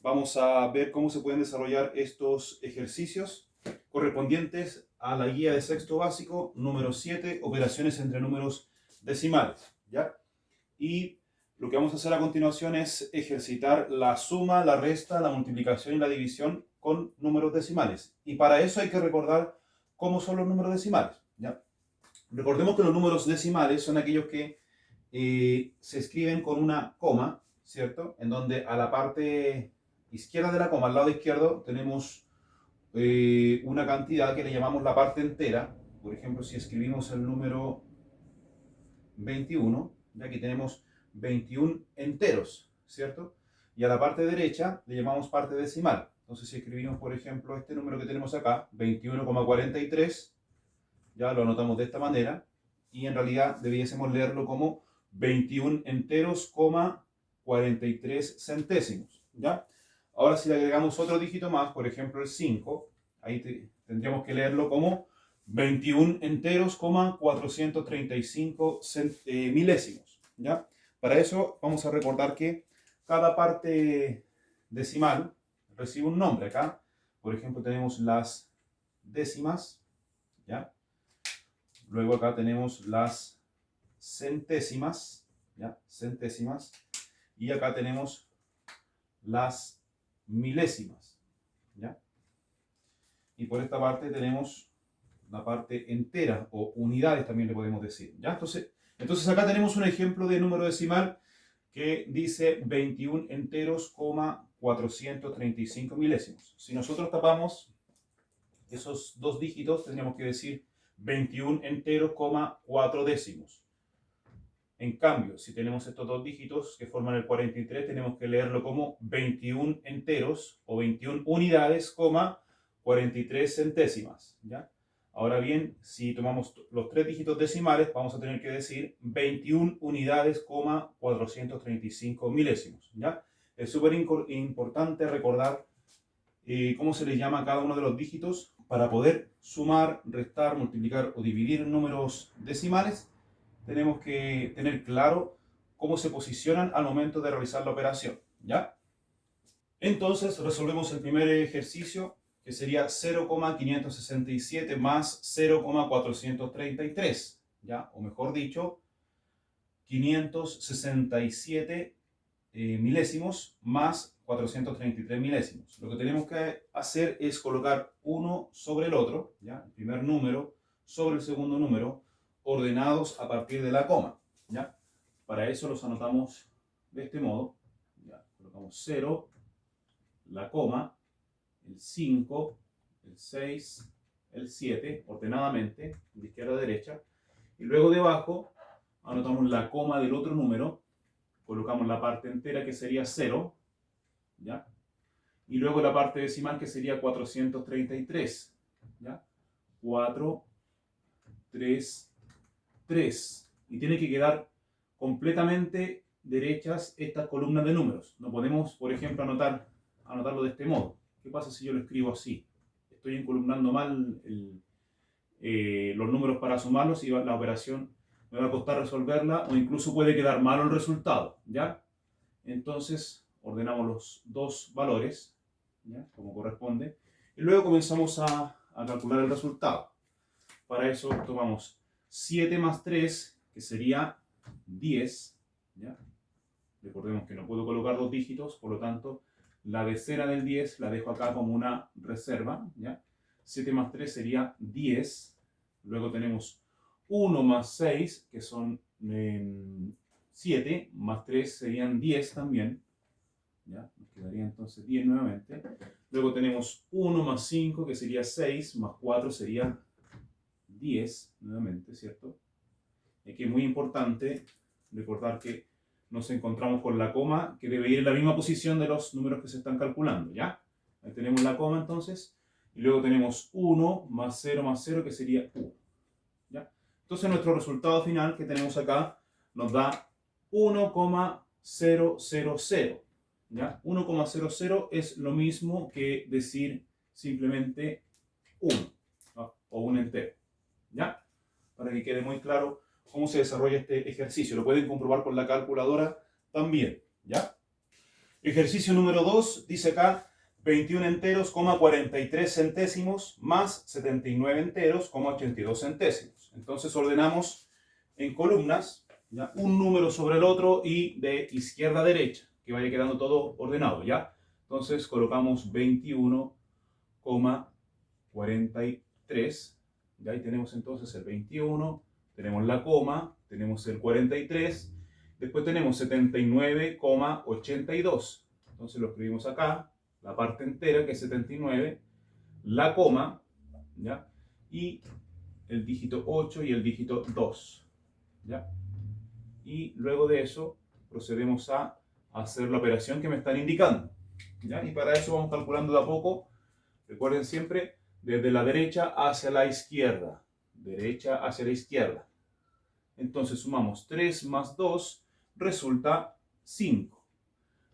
vamos a ver cómo se pueden desarrollar estos ejercicios correspondientes a la guía de sexto básico, número 7, operaciones entre números decimales, ¿ya? Y lo que vamos a hacer a continuación es ejercitar la suma, la resta, la multiplicación y la división con números decimales. Y para eso hay que recordar cómo son los números decimales, ¿ya? Recordemos que los números decimales son aquellos que se escriben con una coma, ¿cierto? En donde a la parte izquierda de la coma, al lado izquierdo, tenemos una cantidad que le llamamos la parte entera. Por ejemplo, si escribimos el número 21, ya aquí tenemos 21 enteros, ¿cierto? Y a la parte derecha le llamamos parte decimal. Entonces, si escribimos, por ejemplo, este número que tenemos acá, 21,43, ya lo anotamos de esta manera, y en realidad debiésemos leerlo como 21 enteros, 43 centésimos, ¿ya? Ahora, si le agregamos otro dígito más, por ejemplo, el 5, ahí tendríamos que leerlo como 21 enteros, 435 milésimos, ¿ya? Para eso vamos a recordar que cada parte decimal recibe un nombre acá. Por ejemplo, tenemos las décimas, ¿ya? Luego acá tenemos las centésimas, ¿ya? Centésimas. Y acá tenemos las milésimas, ¿ya? Y por esta parte tenemos la parte entera o unidades también le podemos decir, ¿ya? Entonces acá tenemos un ejemplo de número decimal que dice 21 enteros, 435 milésimos. Si nosotros tapamos esos dos dígitos, tendríamos que decir 21 enteros, 4 décimos. En cambio, si tenemos estos dos dígitos que forman el 43, tenemos que leerlo como 21 enteros o 21 unidades, 43 centésimas, ¿ya? Ahora bien, si tomamos los tres dígitos decimales, vamos a tener que decir 21 unidades, 435 milésimos, ¿ya? Es súper importante recordar cómo se les llama a cada uno de los dígitos para poder sumar, restar, multiplicar o dividir números decimales. Tenemos que tener claro cómo se posicionan al momento de realizar la operación, ¿ya? Entonces resolvemos el primer ejercicio, que sería 0,567 más 0,433, ¿ya? O mejor dicho, 567 milésimos más 433 milésimos. Lo que tenemos que hacer es colocar uno sobre el otro, ¿ya? El primer número sobre el segundo número, ordenados a partir de la coma, ¿ya? Para eso los anotamos de este modo, ¿ya? Colocamos 0, la coma, el 5, el 6, el 7, ordenadamente, de izquierda a derecha, y luego debajo anotamos la coma del otro número, colocamos la parte entera que sería 0, ¿ya? Y luego la parte decimal que sería 433, ¿ya? 4, 3, 3. Y tiene que quedar completamente derechas estas columnas de números. No podemos, por ejemplo, anotarlo de este modo. ¿Qué pasa si yo lo escribo así? Estoy encolumnando mal los números para sumarlos y la operación me va a costar resolverla o incluso puede quedar malo el resultado, ¿ya? Entonces ordenamos los dos valores, ¿ya? Como corresponde, y luego comenzamos a calcular el resultado. Para eso tomamos 7 más 3, que sería 10, ¿ya? Recordemos que no puedo colocar dos dígitos, por lo tanto la decena del 10 la dejo acá como una reserva, ¿ya? 7 más 3 sería 10. Luego tenemos 1 más 6, que son 7, más 3 serían 10 también, ¿ya? Nos quedaría entonces 10 nuevamente. Luego tenemos 1 más 5, que sería 6, más 4 sería 10 nuevamente, ¿cierto? Aquí es muy importante recordar que nos encontramos con la coma que debe ir en la misma posición de los números que se están calculando, ¿ya? Ahí tenemos la coma entonces. Y luego tenemos 1 más 0, que sería 1. ¿Ya? Entonces nuestro resultado final que tenemos acá nos da 1,000. ¿Ya? 1,00 es lo mismo que decir simplemente 1, ¿no? O un entero. ¿Ya? Para que quede muy claro cómo se desarrolla este ejercicio. Lo pueden comprobar con la calculadora también. ¿Ya? Ejercicio número 2 dice acá 21 enteros, 43 centésimos más 79 enteros, 82 centésimos. Entonces ordenamos en columnas, ¿ya? Un número sobre el otro y de izquierda a derecha, que vaya quedando todo ordenado, ¿ya? Entonces colocamos 21,43, ¿ya? Ahí tenemos entonces el 21, tenemos la coma, tenemos el 43, después tenemos 79,82. Entonces lo escribimos acá, la parte entera que es 79, la coma, ¿ya? Y el dígito 8 y el dígito 2, ¿ya? Y luego de eso procedemos a hacer la operación que me están indicando, ¿ya? Y para eso vamos calculando de a poco. Recuerden siempre, desde la derecha hacia la izquierda. Derecha hacia la izquierda. Entonces sumamos 3 más 2 resulta 5.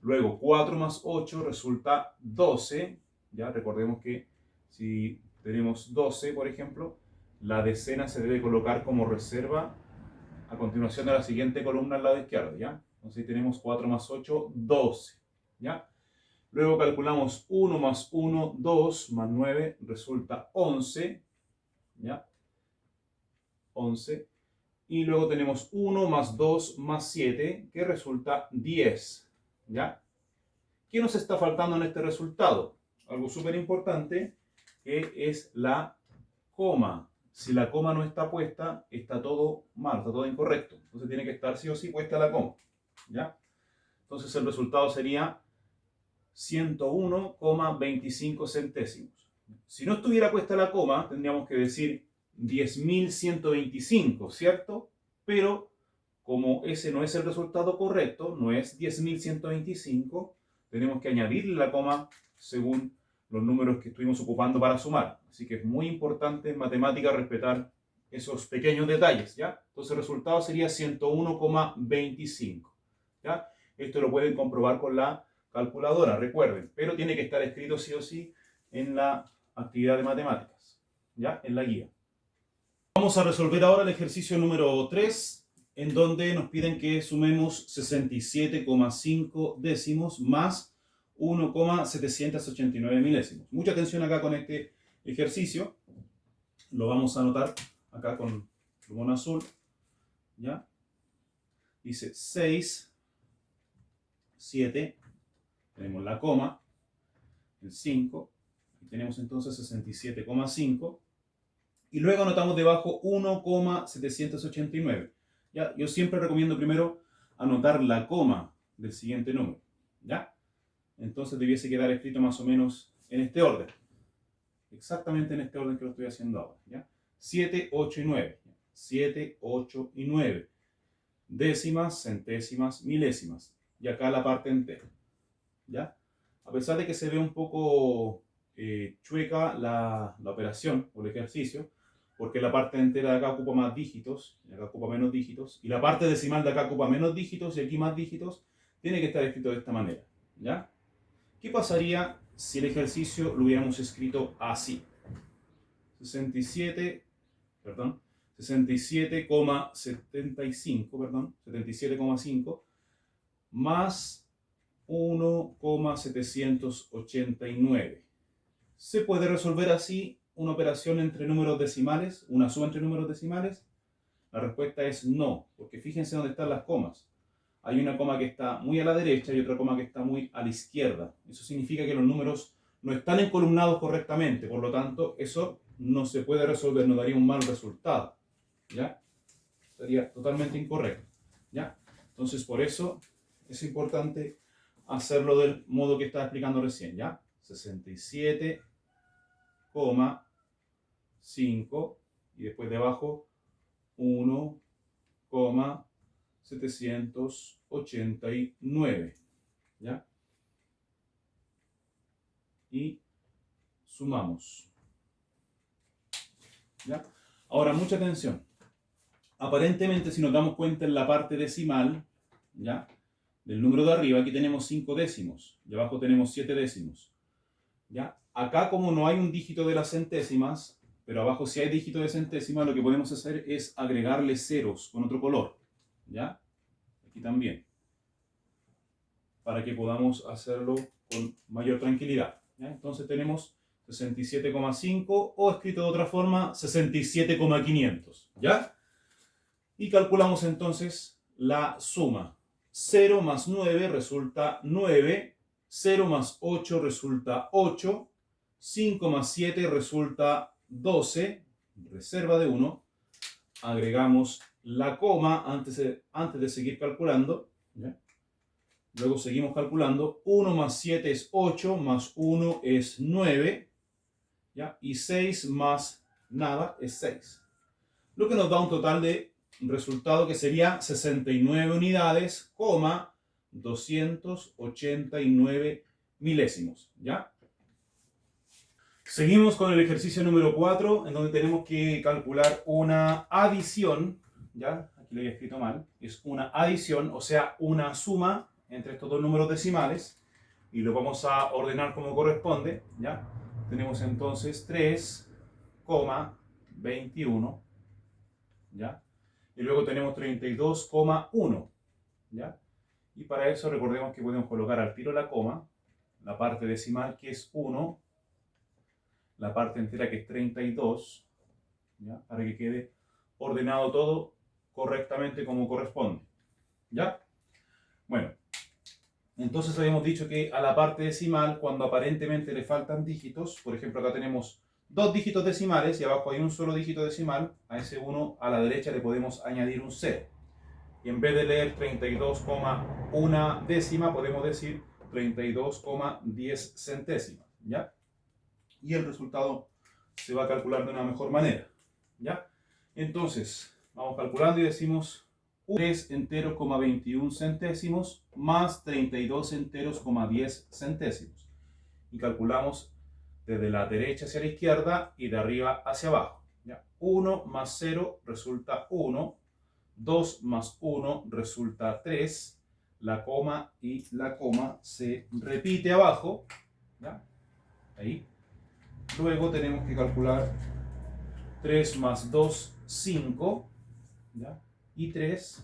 Luego 4 más 8 resulta 12. Ya recordemos que si tenemos 12, por ejemplo, la decena se debe colocar como reserva a continuación de la siguiente columna al lado izquierdo, ¿ya? Entonces tenemos 4 más 8, 12, ¿ya? Luego calculamos 1 más 1, 2 más 9, resulta 11, ¿ya? 11. Y luego tenemos 1 más 2 más 7, que resulta 10, ¿ya? ¿Qué nos está faltando en este resultado? Algo súper importante, que es la coma. Si la coma no está puesta, está todo mal, está todo incorrecto. Entonces tiene que estar sí o sí puesta la coma, ¿ya? Entonces el resultado sería 101,25 centésimos. Si no estuviera puesta la coma, tendríamos que decir 10.125, ¿cierto? Pero como ese no es el resultado correcto, no es 10.125, tenemos que añadirle la coma según los números que estuvimos ocupando para sumar. Así que es muy importante en matemática respetar esos pequeños detalles, ¿ya? Entonces el resultado sería 101,25, ¿ya? Esto lo pueden comprobar con la calculadora, recuerden, pero tiene que estar escrito sí o sí en la actividad de matemáticas, ¿ya? En la guía. Vamos a resolver ahora el ejercicio número 3, en donde nos piden que sumemos 67,5 décimos más 1,789 milésimos. Mucha atención acá con este ejercicio. Lo vamos a anotar acá con plumón azul, ¿ya? Dice 6, 7, tenemos la coma, el 5, y tenemos entonces 67,5. Y luego anotamos debajo 1,789. ¿Ya? Yo siempre recomiendo primero anotar la coma del siguiente número, ¿ya? Entonces debiese quedar escrito más o menos en este orden. Exactamente en este orden que lo estoy haciendo ahora, ¿ya? 7, 8 y 9. 7, 8 y 9. Décimas, centésimas, milésimas. Y acá la parte entera, ¿ya? A pesar de que se ve un poco chueca la operación o el ejercicio, porque la parte entera de acá ocupa más dígitos, y acá ocupa menos dígitos, y la parte decimal de acá ocupa menos dígitos, y aquí más dígitos, tiene que estar escrito de esta manera, ¿ya? ¿Qué pasaría si el ejercicio lo hubiéramos escrito así? 77,5 más 1,789. ¿Se puede resolver así una operación entre números decimales, una suma entre números decimales? La respuesta es no, porque fíjense dónde están las comas. Hay una coma que está muy a la derecha y otra coma que está muy a la izquierda. Eso significa que los números no están encolumnados correctamente, por lo tanto, eso no se puede resolver, nos daría un mal resultado, ¿ya? Sería totalmente incorrecto, ¿ya? Entonces, por eso es importante hacerlo del modo que estaba explicando recién, ¿ya? 67,5 y después debajo 1,789, ¿ya? Y sumamos, ¿ya? Ahora, mucha atención. Aparentemente, si nos damos cuenta en la parte decimal, ¿ya? Del número de arriba, aquí tenemos 5 décimos y abajo tenemos 7 décimos, ¿ya? Acá, como no hay un dígito de las centésimas, pero abajo sí hay dígito de centésimas, lo que podemos hacer es agregarle ceros con otro color, ¿ya? Aquí también. para que podamos hacerlo con mayor tranquilidad. ¿Ya? Entonces tenemos 67,5 o escrito de otra forma 67,500. ¿Ya? Y calculamos entonces la suma. 0 más 9 resulta 9, 0 más 8 resulta 8, 5 más 7 resulta 12, reserva de 1, agregamos la coma antes de seguir calculando, ¿ya? Luego seguimos calculando, 1 más 7 es 8, más 1 es 9, ¿ya? Y 6 más nada es 6. Lo que nos da un total de resultado que sería 69 unidades, 289 milésimos, ¿ya? Seguimos con el ejercicio número 4, en donde tenemos que calcular una adición, ¿ya? Aquí lo había escrito mal, es una adición, o sea, una suma entre estos dos números decimales, y lo vamos a ordenar como corresponde, ¿ya? Tenemos entonces 3,21, ¿ya? Y luego tenemos 32,1, ¿ya? Y para eso recordemos que podemos colocar al tiro la coma, la parte decimal que es 1, la parte entera que es 32, ¿ya? Para que quede ordenado todo correctamente como corresponde, ¿ya? Bueno, entonces habíamos dicho que a la parte decimal, cuando aparentemente le faltan dígitos, por ejemplo acá tenemos dos dígitos decimales y abajo hay un solo dígito decimal, a ese 1 a la derecha le podemos añadir un 0. Y en vez de leer 32,1 décima, podemos decir 32,10 centésimas, ¿ya? Y el resultado se va a calcular de una mejor manera, ¿ya? Entonces, vamos calculando y decimos 3 enteros, 21 centésimos más 32 enteros, 10 centésimos. Y calculamos desde la derecha hacia la izquierda y de arriba hacia abajo, ¿ya? 1 más 0 resulta 1, 2 más 1 resulta 3, la coma y la coma se repite abajo, ¿ya? Ahí. Luego tenemos que calcular 3 más 2, 5, ¿ya? Y 3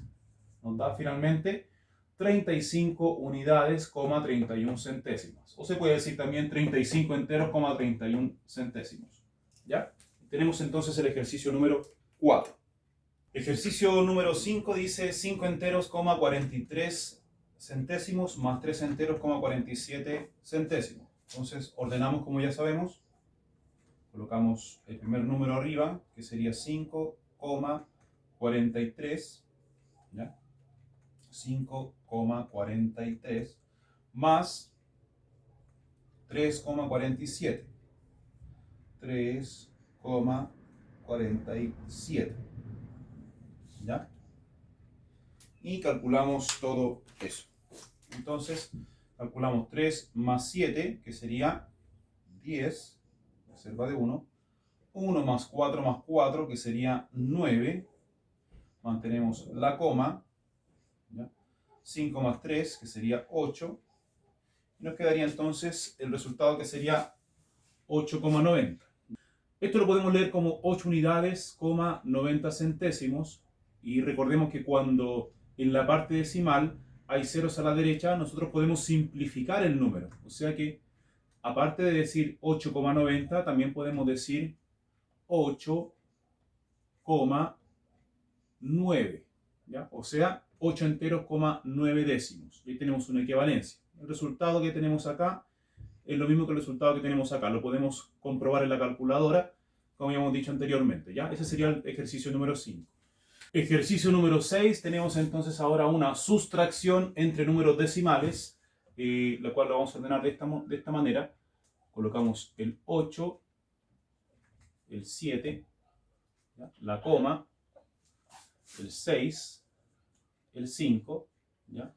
nos da finalmente 35 unidades, 31 centésimas. O se puede decir también 35 enteros, 31 centésimos, ¿ya? Tenemos entonces el ejercicio número 4. Ejercicio número 5 dice 5 enteros, 43 centésimos más 3 enteros, 47 centésimos. Entonces ordenamos como ya sabemos. Colocamos el primer número arriba, que sería 5,43, ¿ya? 5,43 más 3,47. 3,47. ¿Ya? Y calculamos todo eso. Entonces, calculamos 3 más 7, que sería 10. Reserva de 1, 1 más 4, que sería 9, mantenemos la coma, ¿ya? 5 más 3, que sería 8, y nos quedaría entonces el resultado que sería 8,90. Esto lo podemos leer como 8 unidades, 90 centésimos, y recordemos que cuando en la parte decimal hay ceros a la derecha, nosotros podemos simplificar el número, o sea que aparte de decir 8,90, también podemos decir 8,9, ¿ya? O sea, 8 enteros, 9 décimos. Y ahí tenemos una equivalencia. El resultado que tenemos acá es lo mismo que el resultado que tenemos acá. Lo podemos comprobar en la calculadora, como habíamos dicho anteriormente, ¿ya? Ese sería el ejercicio número 5. Ejercicio número 6, tenemos entonces ahora una sustracción entre números decimales, la cual lo vamos a ordenar de esta manera. Colocamos el 8, el 7, ¿ya? La coma, el 6, el 5, ¿ya?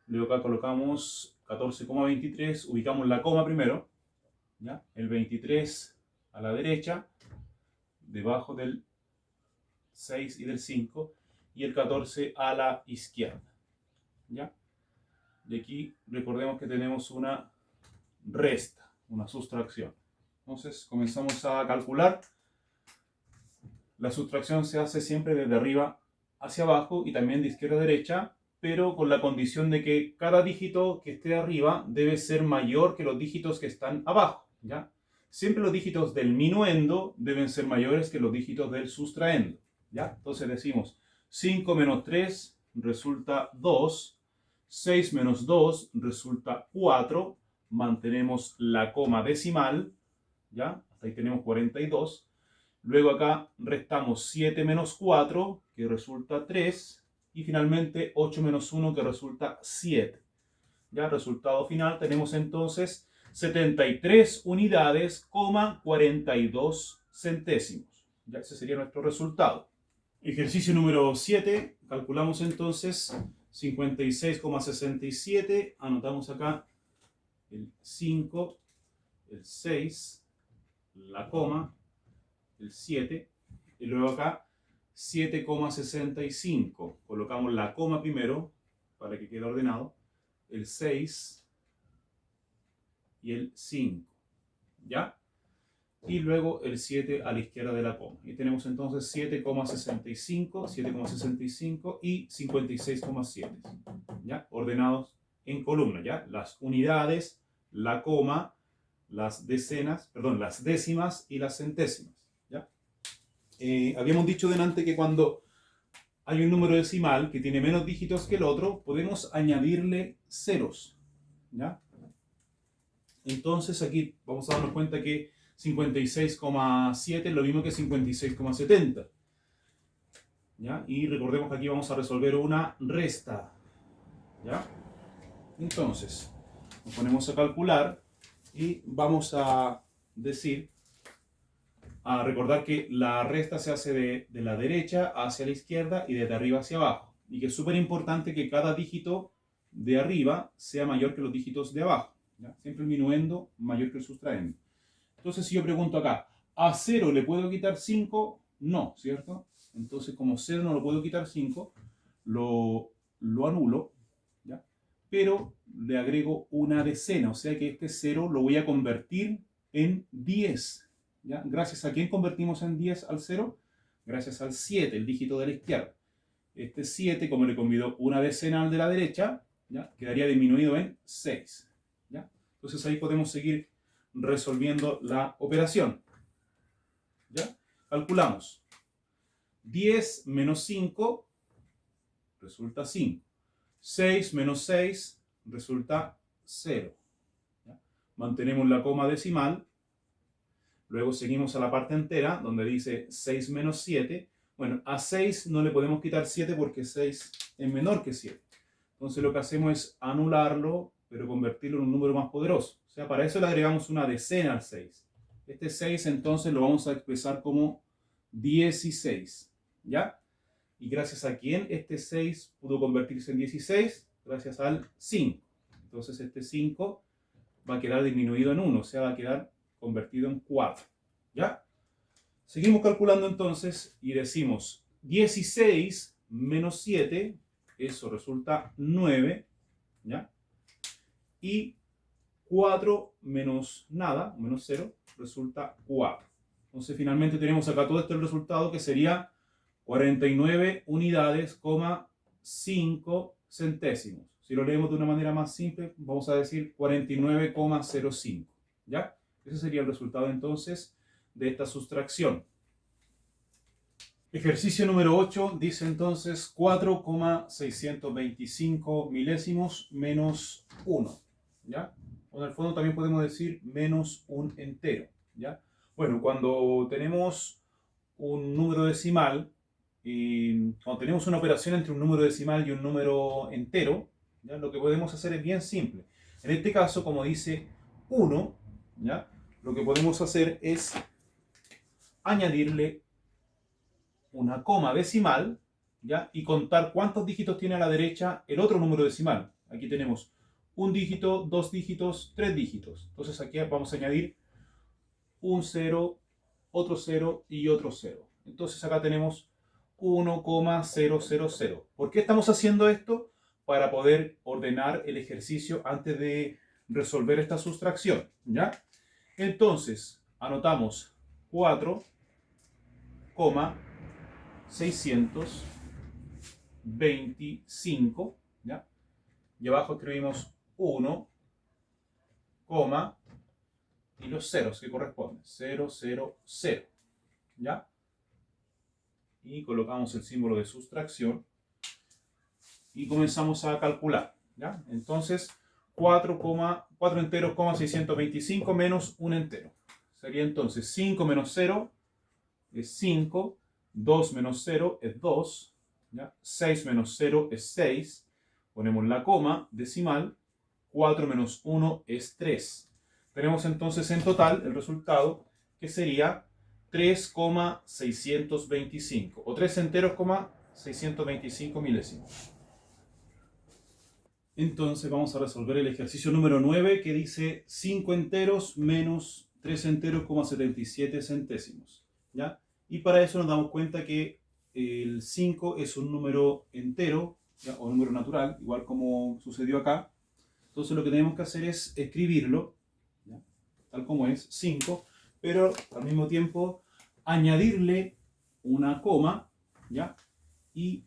Luego acá colocamos 14,23, ubicamos la coma primero, ¿ya? El 23 a la derecha, debajo del 6 y del 5, y el 14 a la izquierda, ¿ya? De aquí recordemos que tenemos una resta, una sustracción. Entonces comenzamos a calcular. La sustracción se hace siempre desde arriba hacia abajo y también de izquierda a derecha, pero con la condición de que cada dígito que esté arriba debe ser mayor que los dígitos que están abajo, ¿ya? Siempre los dígitos del minuendo deben ser mayores que los dígitos del sustraendo, ¿ya? Entonces decimos 5 menos 3 resulta 2, 6 menos 2 resulta 4, mantenemos la coma decimal, ¿ya? Hasta ahí tenemos 42. Luego acá restamos 7 menos 4, que resulta 3, y finalmente 8 menos 1, que resulta 7. Ya, resultado final, tenemos entonces 73 unidades, 42 centésimos. Ya, ese sería nuestro resultado. Ejercicio número 7, calculamos entonces 56,67, anotamos acá el 5, el 6, la coma, el 7, y luego acá 7,65. Colocamos la coma primero para que quede ordenado, el 6 y el 5, ¿ya? Y luego el 7 a la izquierda de la coma. Y tenemos entonces 7,65, 7,65 y 56,7, ¿ya? Ordenados en columna, ¿ya? Las unidades, la coma, las decenas, perdón, las décimas y las centésimas, ¿ya? Habíamos dicho delante que cuando hay un número decimal que tiene menos dígitos que el otro, podemos añadirle ceros, ¿ya? Entonces aquí vamos a darnos cuenta que 56,7 es lo mismo que 56,70, ¿ya? Y recordemos que aquí vamos a resolver una resta, ¿ya? Entonces, nos ponemos a calcular y vamos a decir, a recordar que la resta se hace de la derecha hacia la izquierda y desde arriba hacia abajo. Y que es súper importante que cada dígito de arriba sea mayor que los dígitos de abajo, ¿ya? Siempre el minuendo mayor que el sustraendo. Entonces, si yo pregunto acá, ¿a 0 le puedo quitar 5? No, ¿cierto? Entonces, como 0 no lo puedo quitar 5, lo anulo, ¿ya? Pero le agrego una decena, o sea que este 0 lo voy a convertir en 10. ¿Ya? Gracias a quién convertimos en 10 al 0? Gracias al 7, el dígito de la izquierda. Este 7, como le convido una decena al de la derecha, ¿ya? Quedaría disminuido en 6. ¿Ya? Entonces ahí podemos seguir resolviendo la operación. ¿Ya? Calculamos. 10 menos 5 resulta 5. 6 menos 6 resulta 0. ¿Ya? Mantenemos la coma decimal. Luego seguimos a la parte entera, donde dice 6 menos 7. Bueno, a 6 no le podemos quitar 7 porque 6 es menor que 7. Entonces lo que hacemos es anularlo, pero convertirlo en un número más poderoso. O sea, para eso le agregamos una decena al 6. Este 6 entonces lo vamos a expresar como 16. ¿Ya? ¿Y gracias a quién este 6 pudo convertirse en 16? Gracias al 5. Entonces este 5 va a quedar disminuido en 1, o sea, va a quedar convertido en 4. ¿Ya? Seguimos calculando entonces y decimos 16 menos 7, eso resulta 9, ¿ya? Y 4 menos nada, menos 0, resulta 4. Entonces finalmente tenemos acá todo este resultado que sería 49 unidades, 5 centésimos. Si lo leemos de una manera más simple, vamos a decir 49,05. ¿Ya? Ese sería el resultado entonces de esta sustracción. Ejercicio número 8 dice entonces 4,625 milésimos menos 1. ¿Ya? O en el fondo también podemos decir menos un entero. ¿Ya? Bueno, cuando tenemos un número decimal, y cuando tenemos una operación entre un número decimal y un número entero, ¿ya? Lo que podemos hacer es bien simple. En este caso, como dice 1, ¿ya? Lo que podemos hacer es añadirle una coma decimal, ¿ya? Y contar cuántos dígitos tiene a la derecha el otro número decimal. Aquí tenemos un dígito, dos dígitos, tres dígitos. Entonces aquí vamos a añadir un 0, otro 0 y otro 0. Entonces acá tenemos 1,000. ¿Por qué estamos haciendo esto? Para poder ordenar el ejercicio antes de resolver esta sustracción, ¿ya? Entonces, anotamos 4,625, y abajo escribimos 1, coma, y los ceros que corresponden, 0, 0, 0, ¿ya? Y colocamos el símbolo de sustracción y comenzamos a calcular, ¿ya? Entonces, 4 enteros, 625 menos un entero. Sería entonces 5 menos 0 es 5, 2 menos 0 es 2, ¿ya? 6 menos 0 es 6, ponemos la coma decimal, 4 menos 1 es 3. Tenemos entonces en total el resultado que sería 3,625 o 3 enteros, 625 milésimos. Entonces vamos a resolver el ejercicio número 9 que dice 5 enteros menos 3 enteros, 77 centésimos, ¿ya? Y para eso nos damos cuenta que el 5 es un número entero, ¿ya? O número natural, igual como sucedió acá. Entonces lo que tenemos que hacer es escribirlo, ¿ya? Tal como es, 5, pero al mismo tiempo añadirle una coma, ¿ya? Y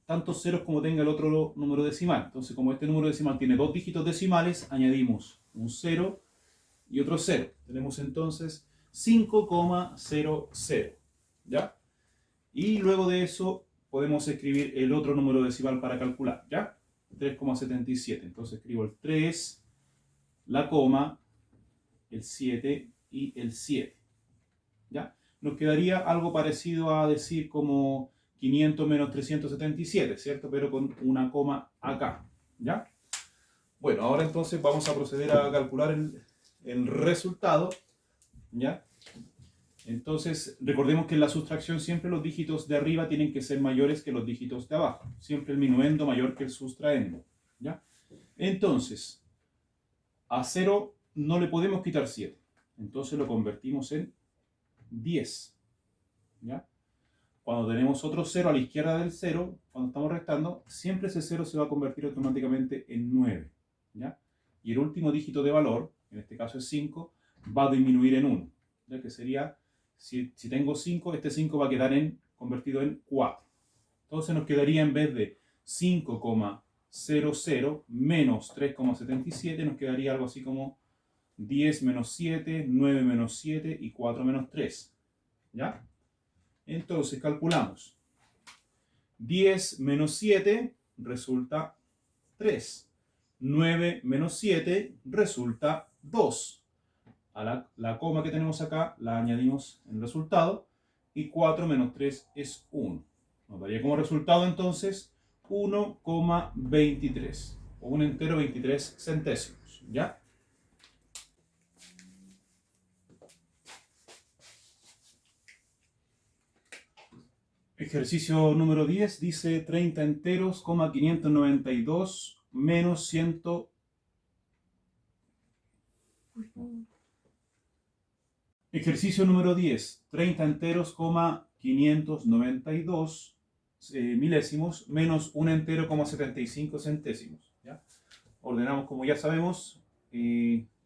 tantos ceros como tenga el otro número decimal. Entonces, como este número decimal tiene dos dígitos decimales, añadimos un 0 y otro 0. Tenemos entonces 5,00, ¿ya? Y luego de eso podemos escribir el otro número decimal para calcular, ¿ya? 3,77. Entonces escribo el 3, la coma, el 7 y el 7, ¿ya? Nos quedaría algo parecido a decir como 500 menos 377, ¿cierto? Pero con una coma acá, ¿ya? Bueno, ahora entonces vamos a proceder a calcular el resultado, ¿ya? Entonces, recordemos que en la sustracción siempre los dígitos de arriba tienen que ser mayores que los dígitos de abajo. Siempre el minuendo mayor que el sustraendo, ¿ya? Entonces, a 0 no le podemos quitar 7. Entonces lo convertimos en 10, ¿ya? Cuando tenemos otro 0 a la izquierda del 0, cuando estamos restando, siempre ese 0 se va a convertir automáticamente en 9, ¿ya? Y el último dígito de valor, en este caso es 5, va a disminuir en 1, ¿ya? Que sería, si tengo 5, este 5 va a quedar convertido en 4. Entonces nos quedaría en vez de 5,00 menos 3,77, nos quedaría algo así como 10 menos 7, 9 menos 7 y 4 menos 3, ¿ya? Entonces calculamos. 10 menos 7 resulta 3. 9 menos 7 resulta 2. A la coma que tenemos acá la añadimos en el resultado. Y 4 menos 3 es 1. Nos daría como resultado entonces 1,23. O un entero 23 centésimos. ¿Ya? Ejercicio número 10 dice 30 enteros, 592 menos 100. Ejercicio número 10, 30 enteros, 592 milésimos menos un entero, 75 centésimos. ¿Ya? Ordenamos como ya sabemos,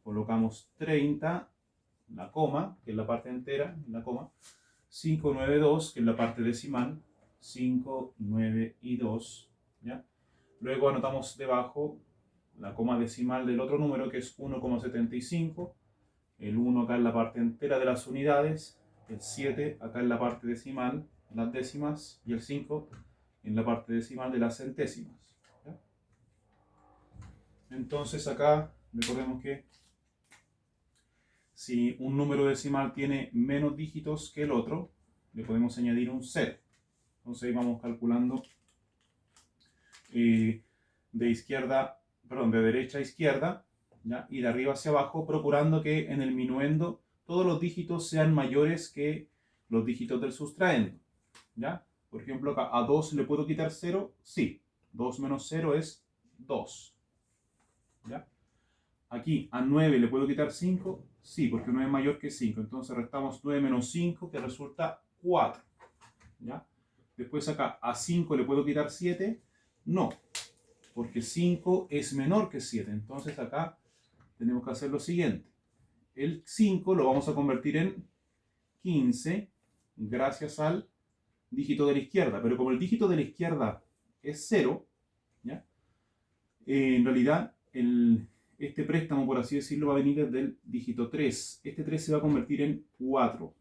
colocamos 30, la coma, que es la parte entera, la coma, 592, que es la parte decimal, 5, 9 y 2, ¿ya? Luego anotamos debajo la coma decimal del otro número, que es 1,75, el 1 acá en la parte entera de las unidades, el 7 acá en la parte decimal, las décimas, y el 5 en la parte decimal de las centésimas, ¿ya? Entonces acá recordemos que si un número decimal tiene menos dígitos que el otro, le podemos añadir un 0. Entonces ahí vamos calculando de derecha a izquierda, ¿ya? Y de arriba hacia abajo, procurando que en el minuendo todos los dígitos sean mayores que los dígitos del sustraendo, ¿ya? Por ejemplo, acá a 2 le puedo quitar 0, sí. 2 menos 0 es 2, ¿ya? Aquí a 9 le puedo quitar 5, sí, porque 9 es mayor que 5. Entonces restamos 9 menos 5, que resulta 4, ¿ya? Después acá a 5 le puedo quitar 7, no, porque 5 es menor que 7. Entonces acá tenemos que hacer lo siguiente. El 5 lo vamos a convertir en 15 gracias al dígito de la izquierda. Pero como el dígito de la izquierda es 0, ¿ya? En realidad, este préstamo, por así decirlo, va a venir desde el dígito 3. Este 3 se va a convertir en 4.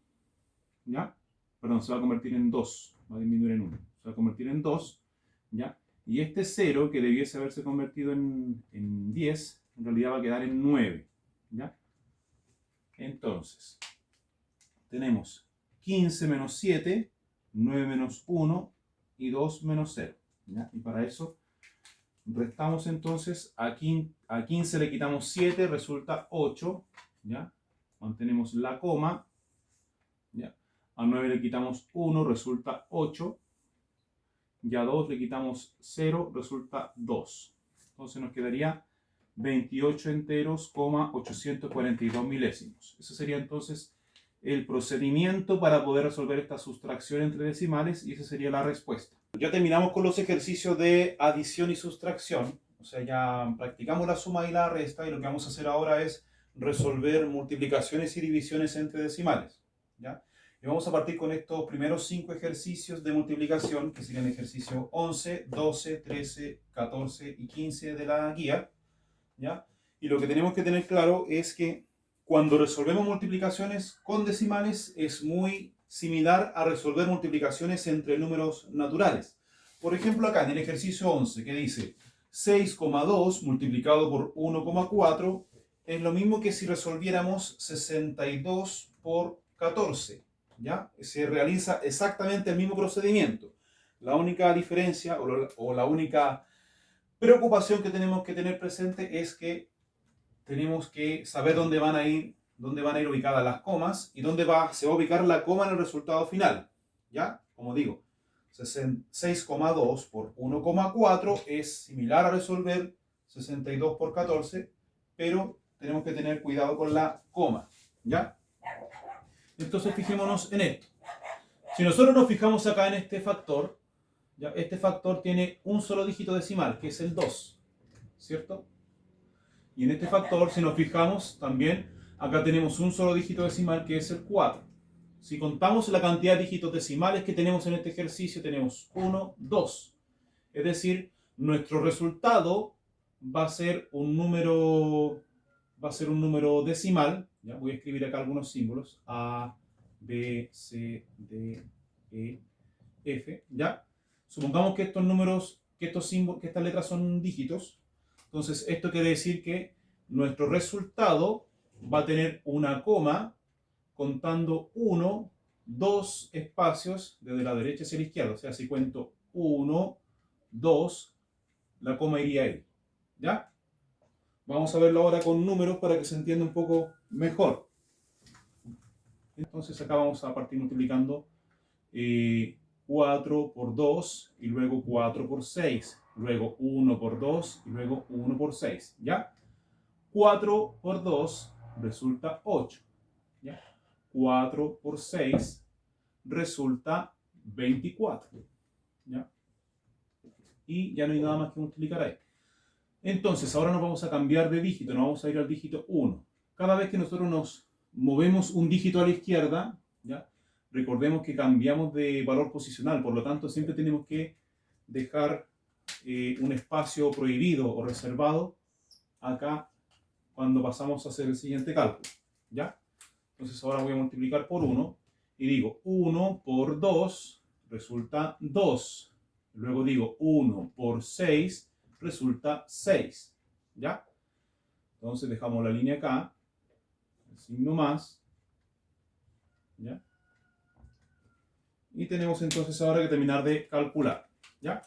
¿Ya? Perdón, se va a convertir en 2. Va a disminuir en 1. Se va a convertir en 2. ¿Ya? Y este 0, que debiese haberse convertido en 10, en realidad va a quedar en 9. ¿Ya? Entonces, tenemos 15 menos 7, 9 menos 1 y 2 menos 0. ¿Ya? Y para eso restamos entonces, a 15 le quitamos 7, resulta 8. ¿Ya? Mantenemos la coma. ¿Ya? A 9 le quitamos 1, resulta 8. Y a 2 le quitamos 0, resulta 2. Entonces nos quedaría 28 enteros, 842 milésimos. Ese sería entonces el procedimiento para poder resolver esta sustracción entre decimales y esa sería la respuesta. Ya terminamos con los ejercicios de adición y sustracción. O sea, ya practicamos la suma y la resta y lo que vamos a hacer ahora es resolver multiplicaciones y divisiones entre decimales. ¿Ya? Y vamos a partir con estos primeros 5 ejercicios de multiplicación, que serían ejercicio 11, 12, 13, 14 y 15 de la guía. ¿Ya? Y lo que tenemos que tener claro es que cuando resolvemos multiplicaciones con decimales es muy similar a resolver multiplicaciones entre números naturales. Por ejemplo, acá en el ejercicio 11, que dice 6,2 multiplicado por 1,4 es lo mismo que si resolviéramos 62 por 14. ¿Ya? Se realiza exactamente el mismo procedimiento. La única diferencia o la única preocupación que tenemos que tener presente es que tenemos que saber dónde van a ir ubicadas las comas y dónde se va a ubicar la coma en el resultado final. ¿Ya? Como digo, 6,2 por 1,4 es similar a resolver 62 por 14, pero tenemos que tener cuidado con la coma. ¿Ya? Entonces fijémonos en esto. Si nosotros nos fijamos acá en este factor, ¿ya? Este factor tiene un solo dígito decimal, que es el 2, ¿cierto? Y en este factor, si nos fijamos, también acá tenemos un solo dígito decimal, que es el 4. Si contamos la cantidad de dígitos decimales que tenemos en este ejercicio, tenemos 1, 2. Es decir, nuestro resultado va a ser un número decimal. ¿Ya? Voy a escribir acá algunos símbolos. A, B, C, D, E, F. ¿Ya? Supongamos que estos números, que estas letras son dígitos. Entonces, esto quiere decir que nuestro resultado va a tener una coma contando 1, 2 espacios desde la derecha hacia la izquierda. O sea, si cuento 1, 2, la coma iría ahí. ¿Ya? Vamos a verlo ahora con números para que se entienda un poco mejor. Entonces acá vamos a partir multiplicando 4 por 2 y luego 4 por 6. Luego 1 por 2 y luego 1 por 6. ¿Ya? 4 por 2 resulta 8. ¿Ya? 4 por 6 resulta 24. ¿Ya? Y ya no hay nada más que multiplicar ahí. Entonces, ahora nos vamos a cambiar de dígito, nos vamos a ir al dígito 1. Cada vez que nosotros nos movemos un dígito a la izquierda, ¿ya? Recordemos que cambiamos de valor posicional, por lo tanto, siempre tenemos que dejar un espacio prohibido o reservado acá cuando pasamos a hacer el siguiente cálculo. ¿Ya? Entonces, ahora voy a multiplicar por 1 y digo 1 por 2 resulta 2. Luego digo 1 por 6 resulta 6. ¿Ya? Entonces dejamos la línea acá, el signo más. ¿Ya? Y tenemos entonces ahora que terminar de calcular. ¿Ya?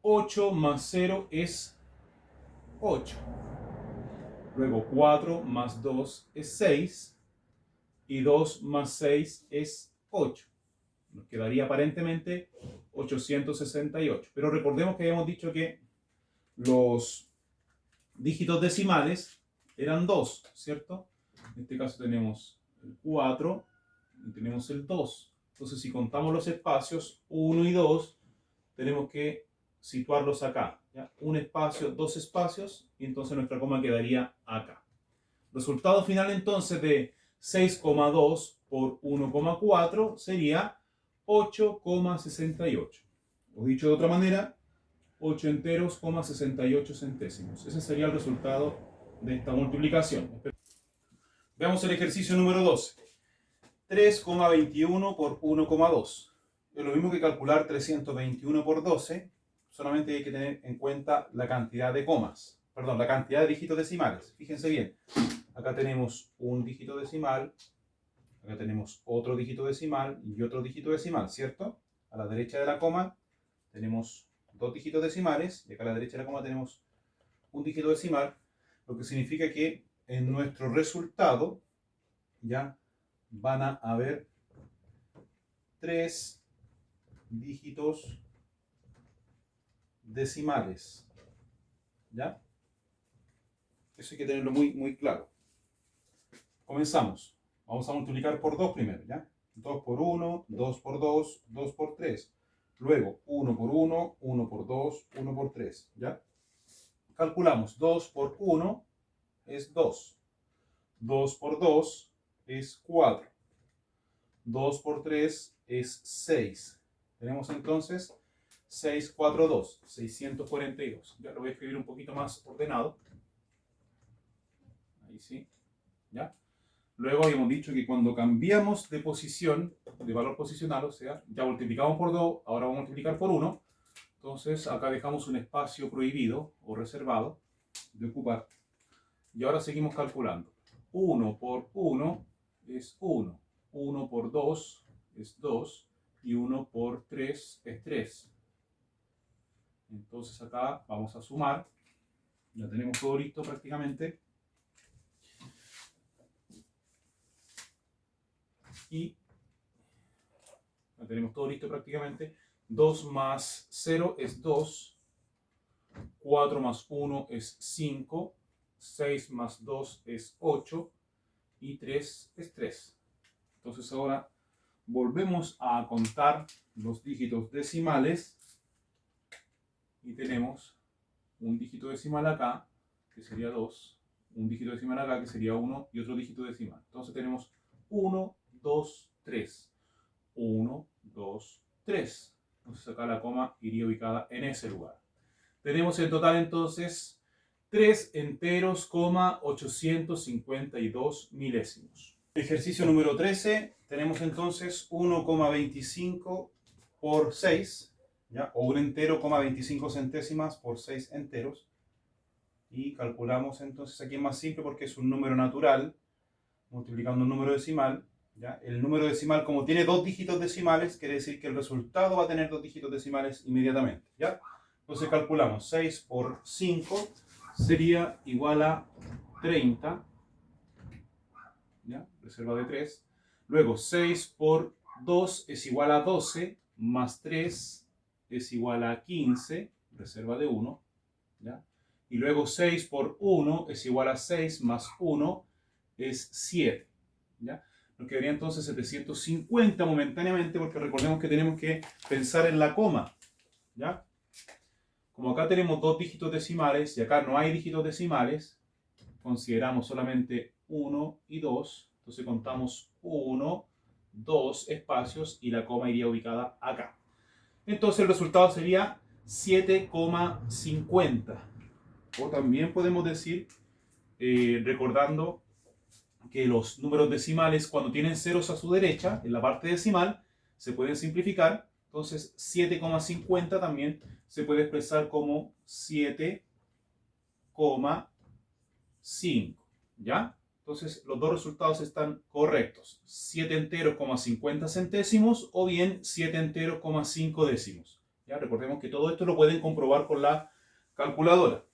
8 más 0 es 8. Luego 4 más 2 es 6. Y 2 más 6 es 8. Nos quedaría aparentemente 868. Pero recordemos que habíamos dicho que los dígitos decimales eran 2, ¿cierto? En este caso tenemos el 4 y tenemos el 2. Entonces, si contamos los espacios 1 y 2, tenemos que situarlos acá. ¿Ya? Un espacio, dos espacios, y entonces nuestra coma quedaría acá. Resultado final entonces de 6,2 por 1,4 sería 8,68. O dicho de otra manera, 8 enteros, 68 centésimos. Ese sería el resultado de esta multiplicación. Veamos el ejercicio número 12. 3,21 por 1,2. Es lo mismo que calcular 321 por 12, solamente hay que tener en cuenta la cantidad de comas, perdón, la cantidad de dígitos decimales. Fíjense bien, acá tenemos un dígito decimal, acá tenemos otro dígito decimal y otro dígito decimal, ¿cierto? A la derecha de la coma tenemos dos dígitos decimales y acá a la derecha de la coma tenemos un dígito decimal, lo que significa que en nuestro resultado ya van a haber 3 dígitos decimales. ¿Ya? Eso hay que tenerlo muy claro. Comenzamos. Vamos a multiplicar por 2 primero, ¿ya? 2 por 1, 2 por 2, 2 por 3. Luego 1 por 1, 1 por 2, 1 por 3, ¿ya? Calculamos 2 por 1 es 2. 2 por 2 es 4. 2 por 3 es 6. Tenemos entonces 642, 642. Ya lo voy a escribir un poquito más ordenado. Ahí sí. ¿Ya? Luego habíamos dicho que cuando cambiamos de posición, de valor posicional, o sea, ya multiplicamos por 2, ahora vamos a multiplicar por 1. Entonces acá dejamos un espacio prohibido o reservado de ocupar. Y ahora seguimos calculando. 1 por 1 es 1. 1 por 2 es 2. Y 1 por 3 es 3. Entonces acá vamos a sumar. Ya tenemos todo listo prácticamente. Y ya tenemos todo listo prácticamente. 2 más 0 es 2. 4 más 1 es 5. 6 más 2 es 8. Y 3 es 3. Entonces ahora volvemos a contar los dígitos decimales. Y tenemos un dígito decimal acá, que sería 2. Un dígito decimal acá, que sería 1. Y otro dígito decimal. Entonces tenemos 1, 2, 3. 1, 2, 3. Entonces acá la coma iría ubicada en ese lugar. Tenemos en total entonces 3 enteros, 852 milésimos. Ejercicio número 13. Tenemos entonces 1,25 por 6, ¿ya? O un entero, 25 centésimas por 6 enteros. Y calculamos entonces, aquí es más simple porque es un número natural, multiplicando un número decimal. ¿Ya? El número decimal, como tiene dos dígitos decimales, quiere decir que el resultado va a tener dos dígitos decimales inmediatamente. ¿Ya? Entonces calculamos 6 por 5 sería igual a 30. ¿Ya? Reserva de 3. Luego 6 por 2 es igual a 12, más 3 es igual a 15, reserva de 1. ¿Ya? Y luego 6 por 1 es igual a 6, más 1 es 7. ¿Ya? Nos quedaría entonces 750 momentáneamente, porque recordemos que tenemos que pensar en la coma. ¿Ya? Como acá tenemos dos dígitos decimales y acá no hay dígitos decimales, consideramos solamente 1 y 2. Entonces contamos 1, 2 espacios y la coma iría ubicada acá. Entonces el resultado sería 7,50. O también podemos decir, recordando que los números decimales, cuando tienen ceros a su derecha, en la parte decimal, se pueden simplificar. Entonces 7,50 también se puede expresar como 7,5. ¿Ya? Entonces los dos resultados están correctos. 7 enteros, 50 centésimos o bien 7 enteros, 5 décimos. ¿Ya? Recordemos que todo esto lo pueden comprobar con la calculadora.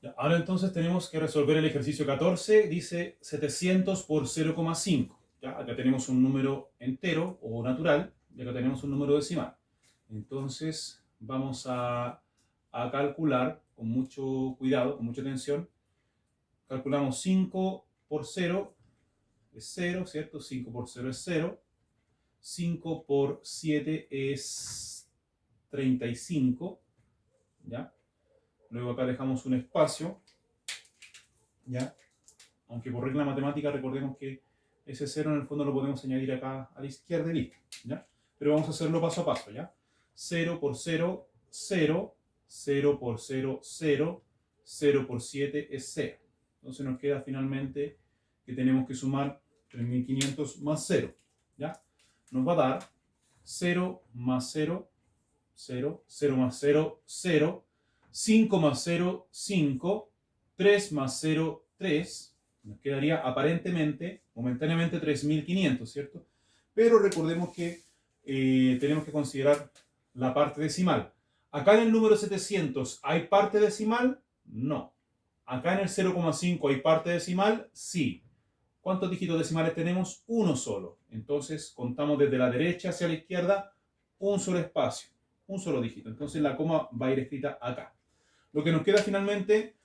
Ya, ahora entonces tenemos que resolver el ejercicio 14. Dice 700 por 0,5. ¿Ya? Acá tenemos un número entero o natural y acá tenemos un número decimal. Entonces vamos a calcular con mucho cuidado, con mucha atención. Calculamos 5 por 0 es 0, ¿cierto? 5 por 0 es 0. 5 por 7 es 35. ¿Ya? Luego acá dejamos un espacio. ¿Ya? Aunque por regla matemática recordemos que ese 0 en el fondo lo podemos añadir acá a la izquierda y listo. ¿Ya? Pero vamos a hacerlo paso a paso. ¿Ya? 0 por 0, 0. 0 por 0, 0, 0 por 7 es 0. Entonces nos queda finalmente que tenemos que sumar 3.500 más 0, ¿ya? Nos va a dar 0 más 0, 0, 0 más 0, 0, 5 más 0, 5, 3 más 0, 3. Nos quedaría aparentemente, momentáneamente 3.500, ¿cierto? Pero recordemos que tenemos que considerar la parte decimal. Acá en el número 700, ¿hay parte decimal? No. Acá en el 0,5 hay parte decimal, sí. ¿Cuántos dígitos decimales tenemos? Uno solo. Entonces contamos desde la derecha hacia la izquierda un solo espacio, un solo dígito. Entonces la coma va a ir escrita acá. Lo que nos queda finalmente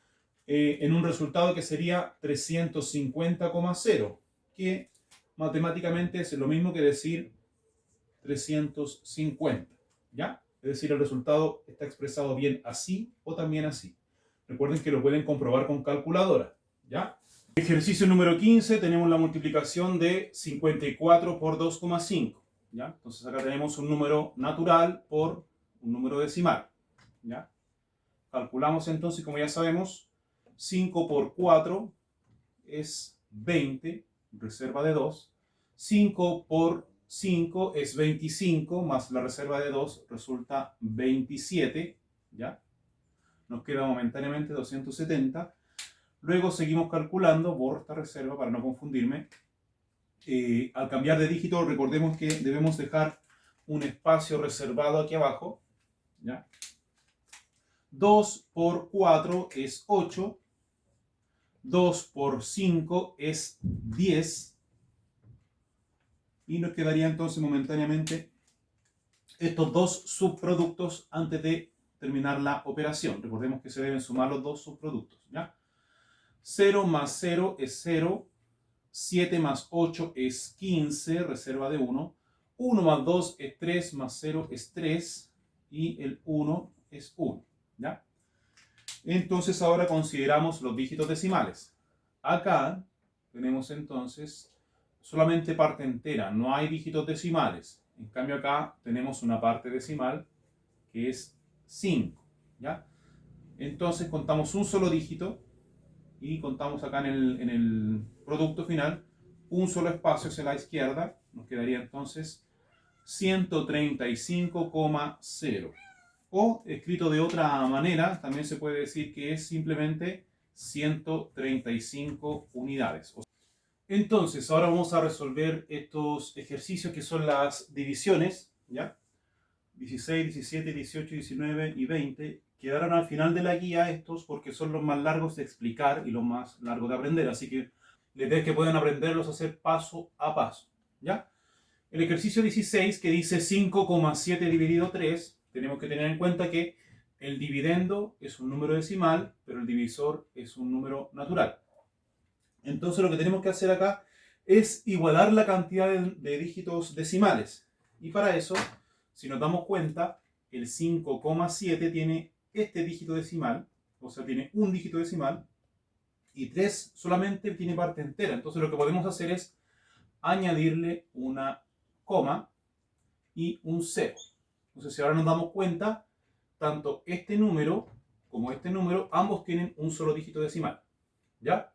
en un resultado que sería 350,0, que matemáticamente es lo mismo que decir 350, ¿ya? Es decir, el resultado está expresado bien así o también así. Recuerden que lo pueden comprobar con calculadora, ¿ya? Ejercicio número 15, tenemos la multiplicación de 54 por 2,5, ¿ya? Entonces acá tenemos un número natural por un número decimal, ¿ya? Calculamos entonces, como ya sabemos, 5 por 4 es 20, reserva de 2. 5 por 5 es 25, más la reserva de 2 resulta 27, ¿ya? Nos queda momentáneamente 270. Luego seguimos calculando, borro esta reserva para no confundirme. Al cambiar de dígito, recordemos que debemos dejar un espacio reservado aquí abajo, ¿ya? 2 por 4 es 8. 2 por 5 es 10. Y nos quedaría entonces momentáneamente estos dos subproductos antes de terminar la operación. Recordemos que se deben sumar los dos subproductos, ¿ya? 0 más 0 es 0. 7 más 8 es 15, reserva de 1. 1 más 2 es 3, más 0 es 3. Y el 1 es 1, ¿ya? Entonces ahora consideramos los dígitos decimales. Acá tenemos entonces solamente parte entera, no hay dígitos decimales. En cambio acá tenemos una parte decimal que es 5, ¿ya? Entonces contamos un solo dígito y contamos acá en el producto final un solo espacio hacia la izquierda. Nos quedaría entonces 135,0. O escrito de otra manera, también se puede decir que es simplemente 135 unidades. Entonces, ahora vamos a resolver estos ejercicios que son las divisiones, ¿ya? 16, 17, 18, 19 y 20. Quedaron al final de la guía estos porque son los más largos de explicar y los más largos de aprender. Así que la idea es que puedan aprenderlos a hacer paso a paso, ¿ya? El ejercicio 16, que dice 5,7 dividido 3, tenemos que tener en cuenta que el dividendo es un número decimal, pero el divisor es un número natural. Entonces lo que tenemos que hacer acá es igualar la cantidad de dígitos decimales. Y para eso, si nos damos cuenta, el 5,7 tiene este dígito decimal, o sea, tiene un dígito decimal, y 3 solamente tiene parte entera. Entonces lo que podemos hacer es añadirle una coma y un 0. Entonces, si ahora nos damos cuenta, tanto este número como este número, ambos tienen un solo dígito decimal, ¿ya?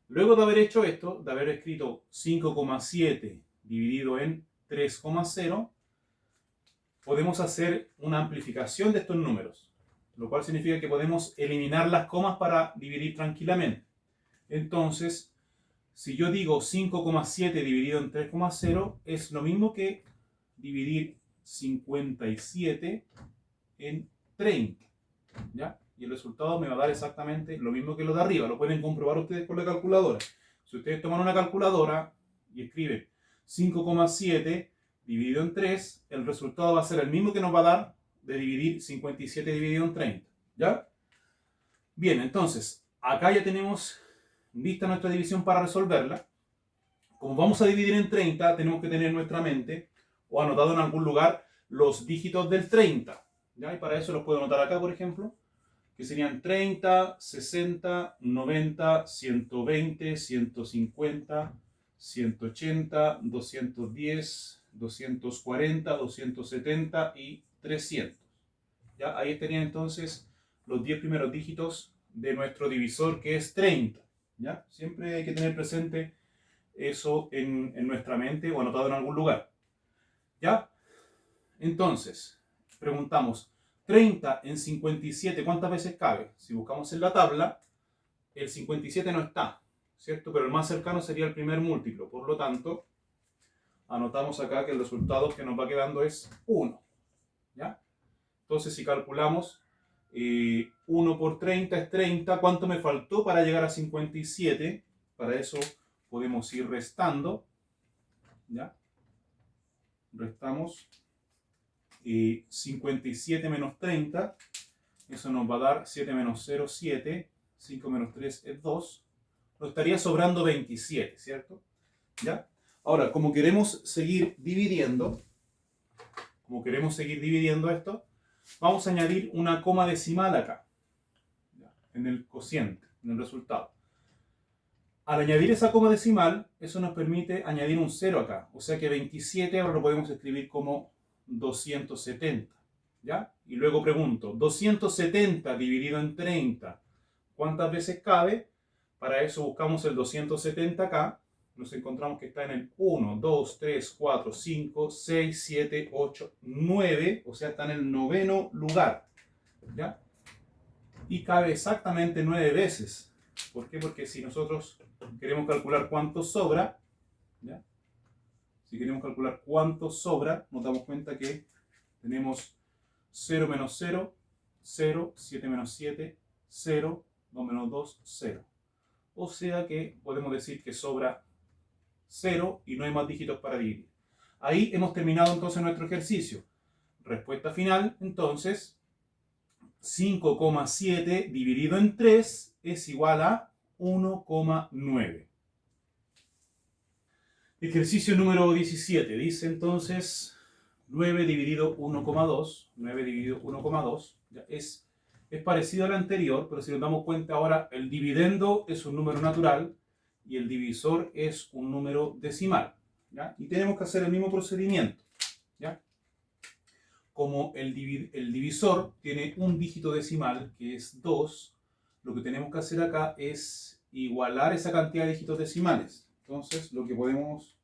Luego de haber hecho esto, de haber escrito 5,7 dividido en 3,0, podemos hacer una amplificación de estos números, lo cual significa que podemos eliminar las comas para dividir tranquilamente. Entonces, si yo digo 5,7 dividido en 3,0, es lo mismo que dividir 57 en 30, ¿ya? Y el resultado me va a dar exactamente lo mismo que lo de arriba. Lo pueden comprobar ustedes con la calculadora. Si ustedes toman una calculadora y escriben 5,7 dividido en 3, el resultado va a ser el mismo que nos va a dar de dividir 57 dividido en 30, ¿ya? Bien, entonces, acá ya tenemos lista nuestra división para resolverla. Como vamos a dividir en 30, tenemos que tener en nuestra mente o anotado en algún lugar los dígitos del 30, ¿ya? Y para eso los puedo anotar acá, por ejemplo, que serían 30, 60, 90, 120, 150, 180, 210, 240, 270 y 300, ¿ya? Ahí estarían entonces los 10 primeros dígitos de nuestro divisor, que es 30. ¿Ya? Siempre hay que tener presente eso en nuestra mente o anotado en algún lugar. ¿Ya? Entonces, preguntamos, 30 en 57, ¿cuántas veces cabe? Si buscamos en la tabla, el 57 no está, ¿cierto? Pero el más cercano sería el primer múltiplo. Por lo tanto, anotamos acá que el resultado que nos va quedando es 1. ¿Ya? Entonces, si calculamos 1 por 30 es 30, ¿cuánto me faltó para llegar a 57? Para eso podemos ir restando. ¿Ya? Restamos 57 menos 30. Eso nos va a dar 7 menos 0, 7. 5 menos 3 es 2. Nos estaría sobrando 27, ¿cierto? ¿Ya? Ahora, como queremos seguir dividiendo esto, vamos a añadir una coma decimal acá, ¿ya? En el cociente, en el resultado. Al añadir esa coma decimal, eso nos permite añadir un 0 acá. O sea que 27 ahora lo podemos escribir como 270. ¿Ya? Y luego pregunto, 270 dividido en 30, ¿cuántas veces cabe? Para eso buscamos el 270 acá. Nos encontramos que está en el 1, 2, 3, 4, 5, 6, 7, 8, 9. O sea, está en el 9º lugar. ¿Ya? Y cabe exactamente 9 veces. ¿Por qué? Porque si nosotros queremos calcular cuánto sobra, ¿ya? Si queremos calcular cuánto sobra, nos damos cuenta que tenemos 0 menos 0, 0, 7 menos 7, 0, 2 menos 2, 0. O sea que podemos decir que sobra 0 y no hay más dígitos para dividir. Ahí hemos terminado entonces nuestro ejercicio. Respuesta final, entonces, 5,7 dividido en 3 es igual a 1,9. Ejercicio número 17. Dice entonces 9 dividido 1,2. 9 dividido 1,2. Es parecido al anterior, pero si nos damos cuenta ahora, el dividendo es un número natural y el divisor es un número decimal. ¿Ya? Y tenemos que hacer el mismo procedimiento. ¿Ya? Como el divisor tiene un dígito decimal, que es 2, lo que tenemos que hacer acá es igualar esa cantidad de dígitos decimales. Entonces, lo que podemos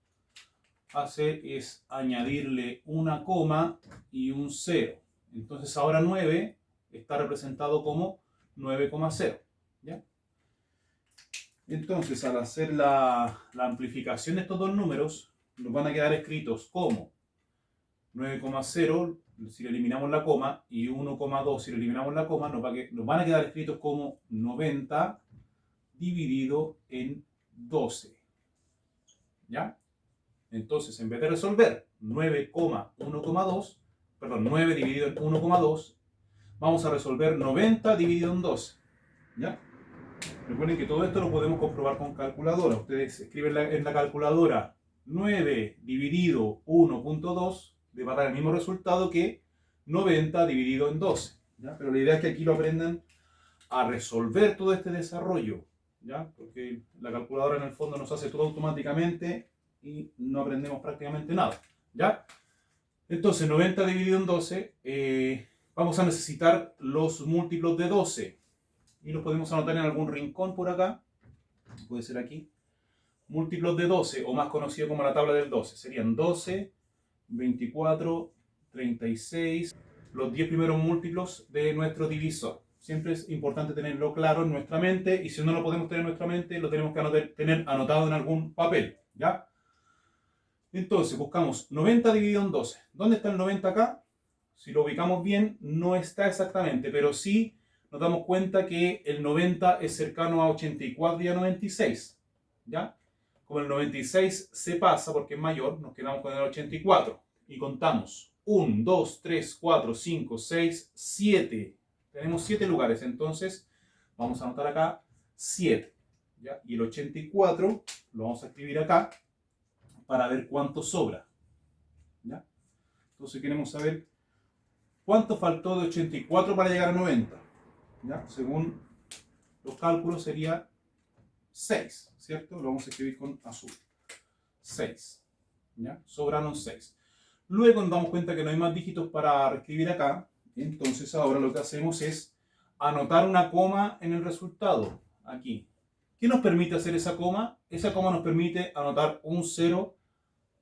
hacer es añadirle una coma y un 0. Entonces, ahora 9 está representado como 9,0. ¿Ya? Entonces, al hacer la amplificación de estos dos números, nos van a quedar escritos como 9,0 si le eliminamos la coma y 1,2 si le eliminamos la coma, nos van a quedar escritos como 90 dividido en 12. ¿Ya? Entonces, en vez de resolver 9 dividido en 1,2, vamos a resolver 90 dividido en 12. ¿Ya? Recuerden que todo esto lo podemos comprobar con calculadora. Ustedes escriben en la calculadora 9 dividido 1,2, le va a dar el mismo resultado que 90 dividido en 12. ¿Ya? Pero la idea es que aquí lo aprendan a resolver todo este desarrollo, ¿ya? Porque la calculadora en el fondo nos hace todo automáticamente y no aprendemos prácticamente nada. ¿Ya? Entonces, 90 dividido en 12, vamos a necesitar los múltiplos de 12. Y los podemos anotar en algún rincón por acá. Puede ser aquí. Múltiplos de 12, o más conocido como la tabla del 12. Serían 12, 24, 36, los 10 primeros múltiplos de nuestro divisor. Siempre es importante tenerlo claro en nuestra mente, y si no lo podemos tener en nuestra mente, lo tenemos que tener anotado en algún papel. ¿Ya? Entonces, buscamos 90 dividido en 12. ¿Dónde está el 90 acá? Si lo ubicamos bien, no está exactamente, pero sí nos damos cuenta que el 90 es cercano a 84 y a 96. ¿Ya? Como el 96 se pasa porque es mayor, nos quedamos con el 84. Y contamos 1, 2, 3, 4, 5, 6, 7. Tenemos 7 lugares, entonces vamos a anotar acá 7. ¿Ya? Y el 84 lo vamos a escribir acá para ver cuánto sobra. ¿Ya? Entonces queremos saber cuánto faltó de 84 para llegar a 90. ¿Ya? Según los cálculos sería 6, ¿cierto? Lo vamos a escribir con azul. 6. ¿Ya? Sobraron 6. Luego nos damos cuenta que no hay más dígitos para reescribir acá. Entonces ahora lo que hacemos es anotar una coma en el resultado, aquí. ¿Qué nos permite hacer esa coma? Esa coma nos permite anotar un 0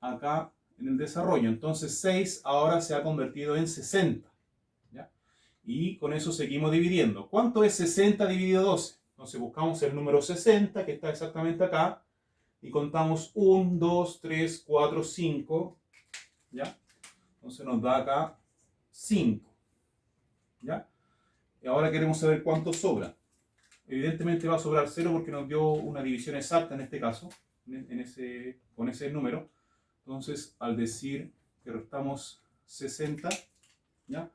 acá en el desarrollo. Entonces 6 ahora se ha convertido en 60. ¿Ya? Y con eso seguimos dividiendo. ¿Cuánto es 60 dividido 12? Entonces buscamos el número 60, que está exactamente acá, y contamos 1, 2, 3, 4, 5. ¿Ya? Entonces nos da acá 5. ¿Ya? Y ahora queremos saber cuánto sobra. Evidentemente va a sobrar 0 porque nos dio una división exacta en este caso, con ese número. Entonces, al decir que restamos 60, ¿ya?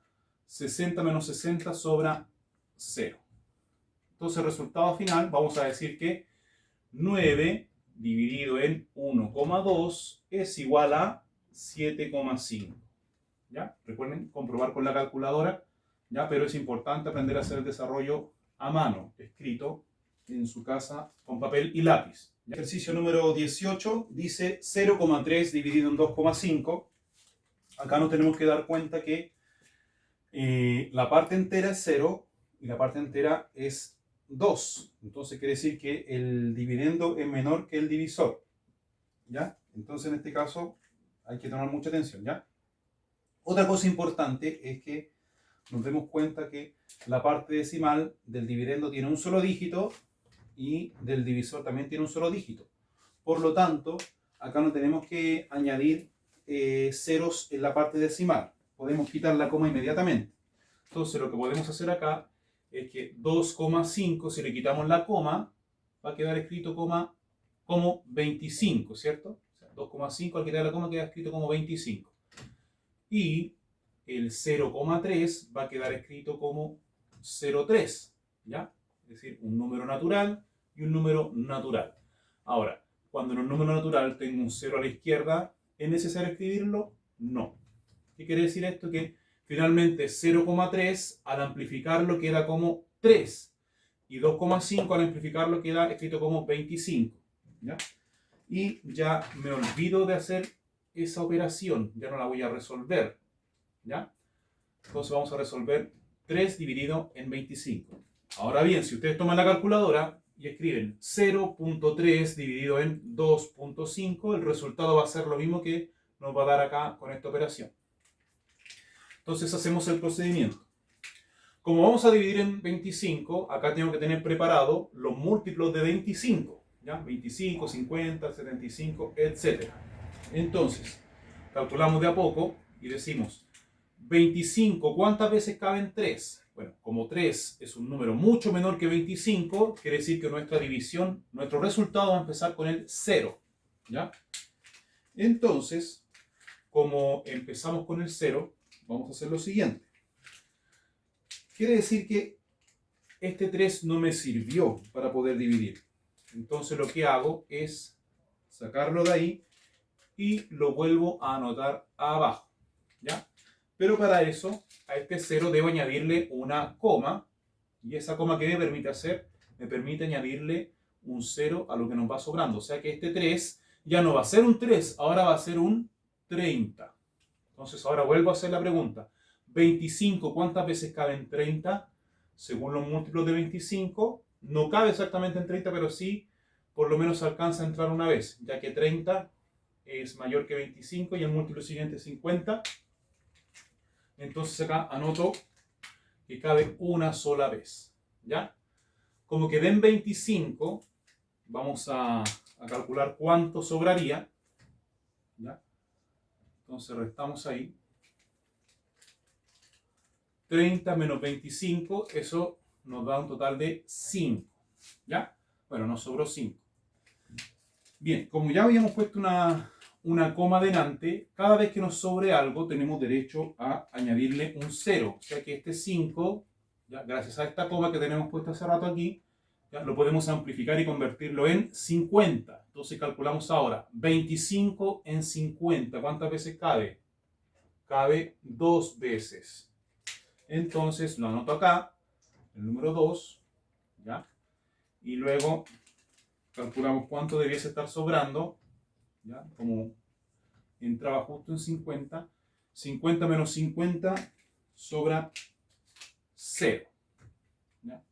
60 menos 60 sobra 0. Entonces, el resultado final, vamos a decir que 9 dividido en 1,2 es igual a 7,5. ¿Ya? Recuerden comprobar con la calculadora, ¿ya? Pero es importante aprender a hacer el desarrollo a mano, escrito en su casa con papel y lápiz. Ejercicio número 18 dice 0,3 dividido en 2,5. Acá nos tenemos que dar cuenta que la parte entera es 0 y la parte entera es 2. Entonces quiere decir que el dividendo es menor que el divisor. ¿Ya? Entonces en este caso hay que tomar mucha atención. ¿Ya? Otra cosa importante es que nos demos cuenta que la parte decimal del dividendo tiene un solo dígito y del divisor también tiene un solo dígito. Por lo tanto, acá no tenemos que añadir ceros en la parte decimal. Podemos quitar la coma inmediatamente. Entonces, lo que podemos hacer acá es que 2,5, si le quitamos la coma, va a quedar escrito como 25, ¿cierto? O sea, 2,5 al quitar la coma queda escrito como 25. Y el 0,3 va a quedar escrito como 0,3, ¿ya? Es decir, un número natural y un número natural. Ahora, cuando en un número natural tengo un 0 a la izquierda, ¿es necesario escribirlo? No. ¿Qué quiere decir esto? Que finalmente 0,3 al amplificarlo queda como 3 y 2,5 al amplificarlo queda escrito como 25, ¿ya? Y ya me olvido de hacer esa operación, ya no la voy a resolver, ¿ya? Entonces vamos a resolver 3 dividido en 25. Ahora bien, si ustedes toman la calculadora y escriben 0,3 dividido en 2,5, el resultado va a ser lo mismo que nos va a dar acá con esta operación. Entonces hacemos el procedimiento. Como vamos a dividir en 25, acá tengo que tener preparado los múltiplos de 25, ¿ya? 25, 50, 75, etc. Entonces, calculamos de a poco y decimos 25, ¿cuántas veces caben 3? Bueno, como 3 es un número mucho menor que 25, quiere decir que nuestra división, nuestro resultado va a empezar con el 0, ¿ya? Entonces, como empezamos con el 0, vamos a hacer lo siguiente. Quiere decir que este 3 no me sirvió para poder dividir. Entonces lo que hago es sacarlo de ahí y lo vuelvo a anotar abajo, ¿ya? Pero para eso, a este 0 debo añadirle una coma, y esa coma que me permite hacer, me permite añadirle un 0 a lo que nos va sobrando. O sea que este 3 ya no va a ser un 3, ahora va a ser un 30. Entonces ahora vuelvo a hacer la pregunta. 25, ¿cuántas veces cabe en 30? Según los múltiplos de 25, no cabe exactamente en 30, pero sí por lo menos alcanza a entrar una vez, ya que 30 es mayor que 25 y el múltiplo siguiente es 50. Entonces acá anoto que cabe una sola vez, ¿ya? Como quedé en 25, vamos a calcular cuánto sobraría, ¿ya? Entonces restamos ahí. 30 menos 25, eso nos da un total de 5, ¿ya? Bueno, nos sobró 5. Bien, como ya habíamos puesto una coma delante, cada vez que nos sobre algo tenemos derecho a añadirle un 0. O sea que este 5, ¿ya? Gracias a esta coma que tenemos puesta hace rato aquí, ¿ya? Lo podemos amplificar y convertirlo en 50. Entonces calculamos ahora 25 en 50. ¿Cuántas veces cabe? Cabe 2 veces. Entonces lo anoto acá, el número 2, ¿ya? Y luego calculamos cuánto debiese estar sobrando, ¿ya? Como entraba justo en 50, 50 menos 50 sobra 0. ¿Ya?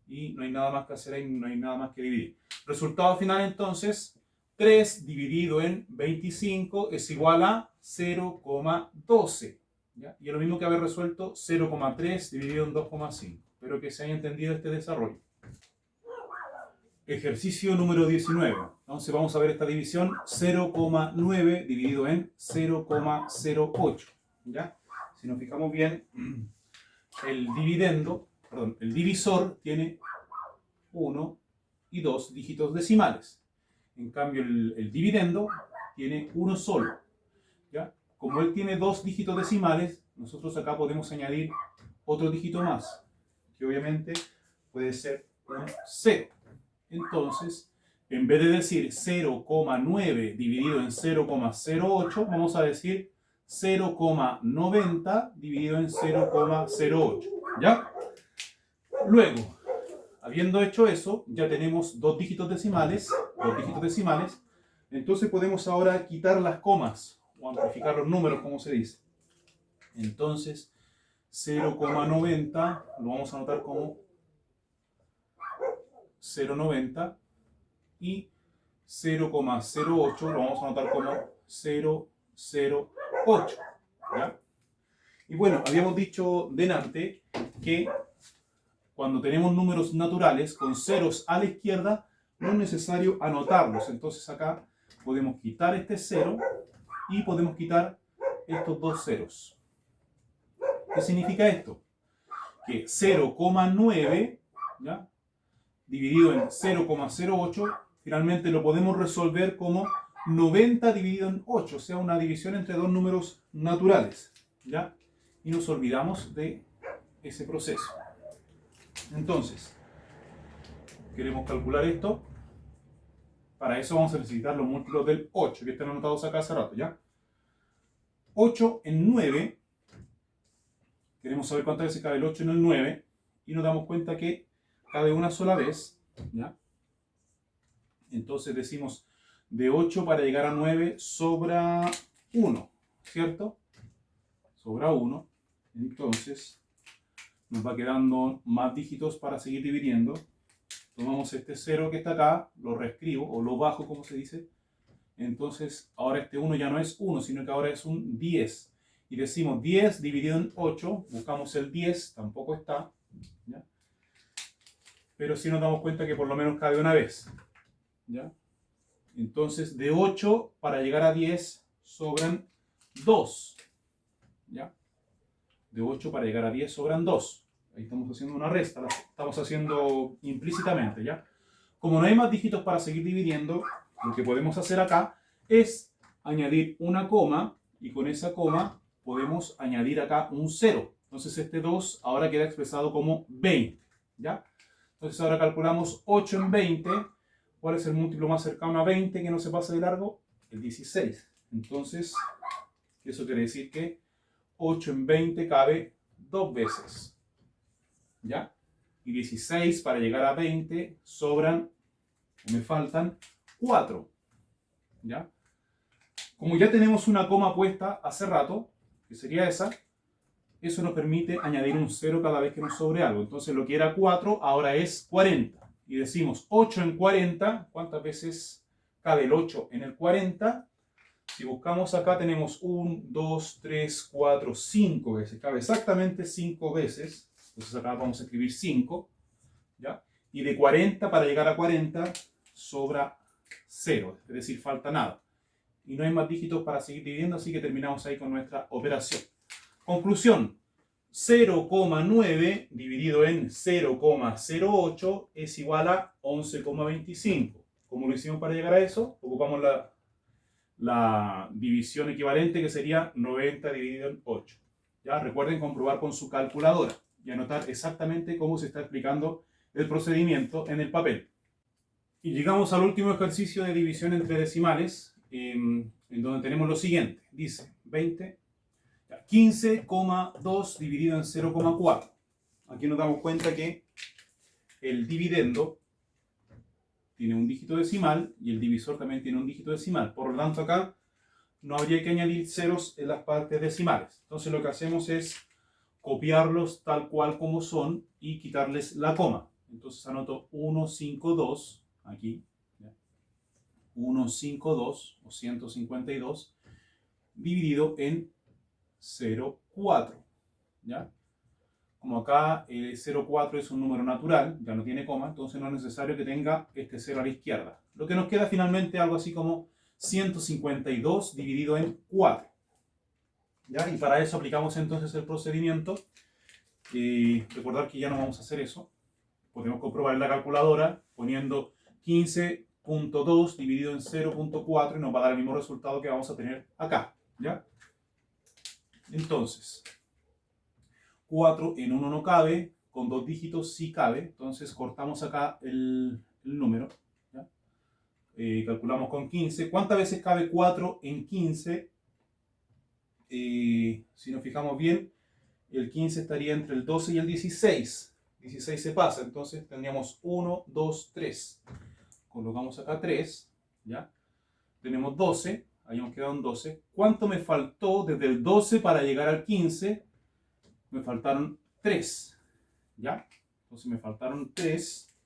Y no hay nada más que hacer ahí, no hay nada más que dividir. Resultado final entonces, 3 dividido en 25 es igual a 0,12. ¿Ya? Y es lo mismo que haber resuelto 0,3 dividido en 2,5. Espero que se haya entendido este desarrollo. Ejercicio número 19. Entonces vamos a ver esta división 0,9 dividido en 0,08. ¿Ya? Si nos fijamos bien, el divisor tiene 1 y 2 dígitos decimales. En cambio, el dividendo tiene uno solo. ¿Ya? Como él tiene 2 dígitos decimales, nosotros acá podemos añadir otro dígito más, que obviamente puede ser un 0. Entonces, en vez de decir 0,9 dividido en 0,08, vamos a decir 0,90 dividido en 0,08. ¿Ya? Luego, habiendo hecho eso, ya tenemos 2 dígitos decimales, entonces podemos ahora quitar las comas, o amplificar los números, como se dice. Entonces, 0,90 lo vamos a anotar como 0,90 y 0,08 lo vamos a anotar como 0,08. ¿Ya? Y bueno, habíamos dicho delante que cuando tenemos números naturales con ceros a la izquierda, no es necesario anotarlos. Entonces acá podemos quitar este 0 y podemos quitar estos dos ceros. ¿Qué significa esto? Que 0,9, ¿ya?, dividido en 0,08, finalmente lo podemos resolver como 90 dividido en 8, o sea, una división entre dos números naturales, ¿ya? Y nos olvidamos de ese proceso. Entonces, queremos calcular esto. Para eso vamos a necesitar los múltiplos del 8, que están anotados acá hace rato, ¿ya? 8 en 9, queremos saber cuántas veces cabe el 8 en el 9, y nos damos cuenta que cabe una sola vez, ¿ya? Entonces decimos, de 8 para llegar a 9 sobra 1, ¿cierto? Sobra 1, entonces nos va quedando más dígitos para seguir dividiendo. Tomamos este 0 que está acá, lo reescribo, o lo bajo, como se dice. Entonces, ahora este 1 ya no es 1, sino que ahora es un 10. Y decimos 10 dividido en 8, buscamos el 10, tampoco está, ¿ya? Pero sí nos damos cuenta que por lo menos cabe una vez, ¿ya? Entonces, de 8 para llegar a 10 sobran 2, ¿ya? De 8 para llegar a 10 sobran 2. Ahí estamos haciendo una resta, la estamos haciendo implícitamente, ¿ya? Como no hay más dígitos para seguir dividiendo, lo que podemos hacer acá es añadir una coma, y con esa coma podemos añadir acá un 0. Entonces este 2 ahora queda expresado como 20, ¿ya? Entonces ahora calculamos 8 en 20. ¿Cuál es el múltiplo más cercano a 20 que no se pasa de largo? El 16. Entonces, eso quiere decir que 8 en 20 cabe 2 veces, ¿ya? Y 16 para llegar a 20 sobran, me faltan 4, ¿ya? Como ya tenemos una coma puesta hace rato, que sería esa, eso nos permite añadir un 0 cada vez que nos sobre algo. Entonces lo que era 4 ahora es 40. Y decimos 8 en 40, ¿cuántas veces cabe el 8 en el 40? Si buscamos acá tenemos 1, 2, 3, 4, 5 veces. Cabe exactamente 5 veces. Entonces acá vamos a escribir 5, ¿ya? Y de 40 para llegar a 40 sobra 0, es decir, falta nada. Y no hay más dígitos para seguir dividiendo, así que terminamos ahí con nuestra operación. Conclusión, 0,9 dividido en 0,08 es igual a 11,25. ¿Cómo lo hicimos para llegar a eso? Ocupamos la división equivalente, que sería 90 dividido en 8. ¿Ya? Recuerden comprobar con su calculadora y anotar exactamente cómo se está explicando el procedimiento en el papel. Y llegamos al último ejercicio de división entre decimales, en donde tenemos lo siguiente. Dice 15,2 dividido en 0,4. Aquí nos damos cuenta que el dividendo tiene un dígito decimal y el divisor también tiene un dígito decimal. Por lo tanto, acá no habría que añadir ceros en las partes decimales. Entonces lo que hacemos es copiarlos tal cual como son y quitarles la coma. Entonces anoto 152 aquí, ¿ya? 152 o 152 dividido en 0,4, ¿ya? Como acá 0,4 es un número natural, ya no tiene coma, entonces no es necesario que tenga este 0 a la izquierda. Lo que nos queda finalmente algo así como 152 dividido en 4, ¿ya? Y para eso aplicamos entonces el procedimiento. Recordar que ya no vamos a hacer eso. Podemos comprobar en la calculadora poniendo 15.2 dividido en 0.4 y nos va a dar el mismo resultado que vamos a tener acá, ¿ya? Entonces, 4 en 1 no cabe, con 2 dígitos sí cabe, entonces cortamos acá el número, ¿ya? Calculamos con 15. ¿Cuántas veces cabe 4 en 15? Si nos fijamos bien, el 15 estaría entre el 12 y el 16. 16 se pasa, entonces tendríamos 1, 2, 3. Colocamos acá 3, ¿ya? Tenemos 12, ahí nos quedan 12. ¿Cuánto me faltó desde el 12 para llegar al 15? Me faltaron 3, ¿ya? Entonces me faltaron 3,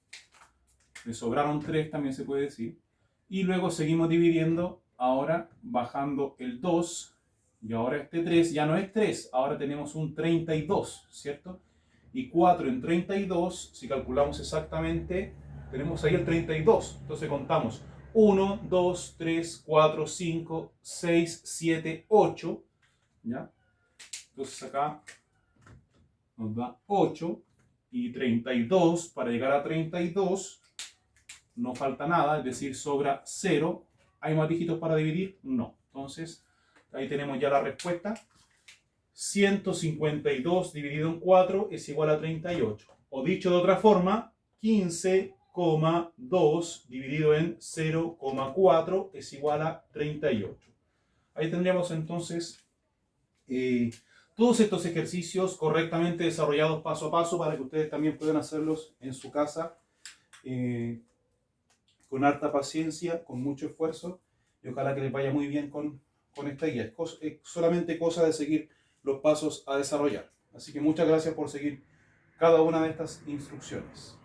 me sobraron 3 también se puede decir. Y luego seguimos dividiendo, ahora bajando el 2, y ahora este 3 ya no es 3, ahora tenemos un 32, ¿cierto? Y 4 en 32, si calculamos exactamente, tenemos ahí el 32. Entonces contamos 1, 2, 3, 4, 5, 6, 7, 8, ¿ya? Entonces acá nos da 8 y 32. Para llegar a 32 no falta nada, es decir, sobra 0. ¿Hay más dígitos para dividir? No. Entonces, ahí tenemos ya la respuesta. 152 dividido en 4 es igual a 38. O dicho de otra forma, 15,2 dividido en 0,4 es igual a 38. Ahí tendríamos entonces todos estos ejercicios correctamente desarrollados paso a paso para que ustedes también puedan hacerlos en su casa con harta paciencia, con mucho esfuerzo, y ojalá que les vaya muy bien con esta guía. Es solamente cosa de seguir los pasos a desarrollar. Así que muchas gracias por seguir cada una de estas instrucciones.